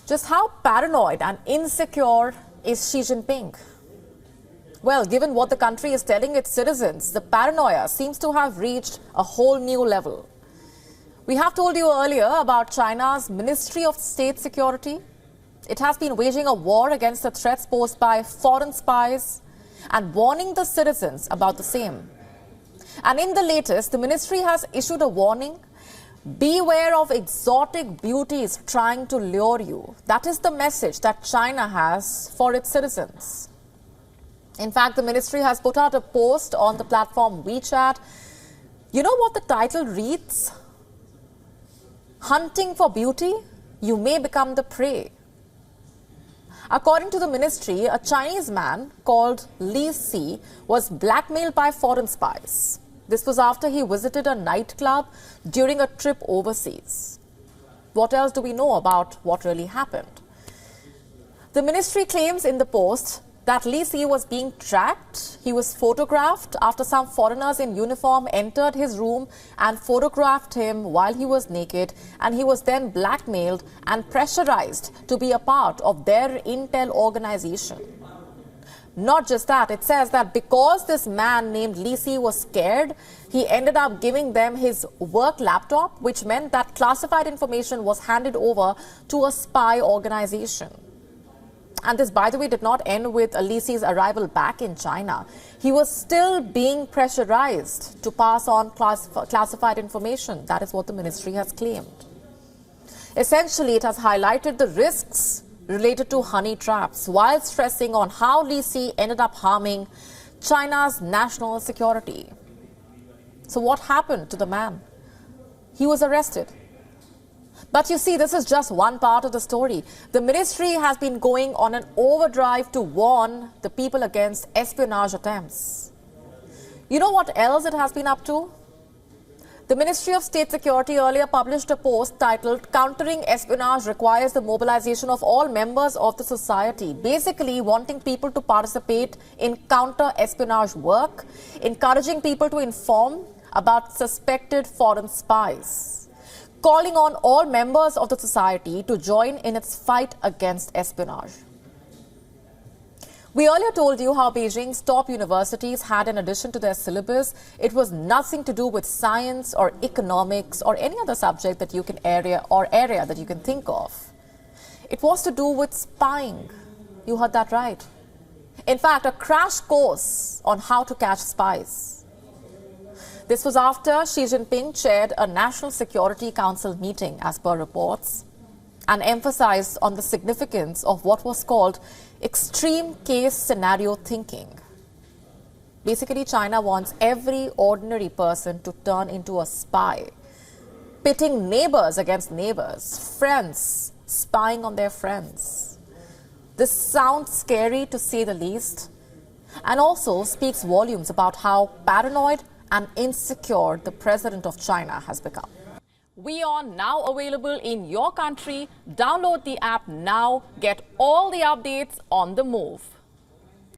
Just how paranoid and insecure is Xi Jinping? Well, given what the country is telling its citizens, the paranoia seems to have reached a whole new level. We have told you earlier about China's Ministry of State Security. It has been waging a war against the threats posed by foreign spies and warning the citizens about the same. And in the latest, the ministry has issued a warning. Beware of exotic beauties trying to lure you. That is the message that China has for its citizens. In fact, the ministry has put out a post on the platform WeChat. You know what the title reads? Hunting for beauty, you may become the prey. According to the ministry, a Chinese man called Li Si was blackmailed by foreign spies. This was after he visited a nightclub during a trip overseas. What else do we know about what really happened? The ministry claims in the post that Li Si was being tracked. He was photographed after some foreigners in uniform entered his room and photographed him while he was naked, and he was then blackmailed and pressurized to be a part of their intel organization. Not just that, it says that because this man named Li Si was scared, he ended up giving them his work laptop, which meant that classified information was handed over to a spy organization. And this, by the way, did not end with Li Si's arrival back in China. He was still being pressurized to pass on classified information. That is what the ministry has claimed. Essentially, it has highlighted the risks related to honey traps while stressing on how Li Si ended up harming China's national security. So what happened to the man? He was arrested. But you see, this is just one part of the story. The ministry has been going on an overdrive to warn the people against espionage attempts. You know what else it has been up to? The Ministry of State Security earlier published a post titled "Countering Espionage Requires the Mobilization of All Members of the Society," basically wanting people to participate in counter-espionage work, encouraging people to inform about suspected foreign spies, calling on all members of the society to join in its fight against espionage. We earlier told you how Beijing's top universities had, in addition to their syllabus, it was nothing to do with science or economics or any other subject that you can area that you can think of. It was to do with spying. You heard that right. In fact, a crash course on how to catch spies. This was after Xi Jinping chaired a National Security Council meeting, as per reports, and emphasized on the significance of what was called extreme case scenario thinking. Basically, China wants every ordinary person to turn into a spy, pitting neighbors against neighbors, friends spying on their friends. This sounds scary, to say the least, and also speaks volumes about how paranoid and insecure the president of China has become. WION now available in your country. Download the app now. Get all the updates on the move.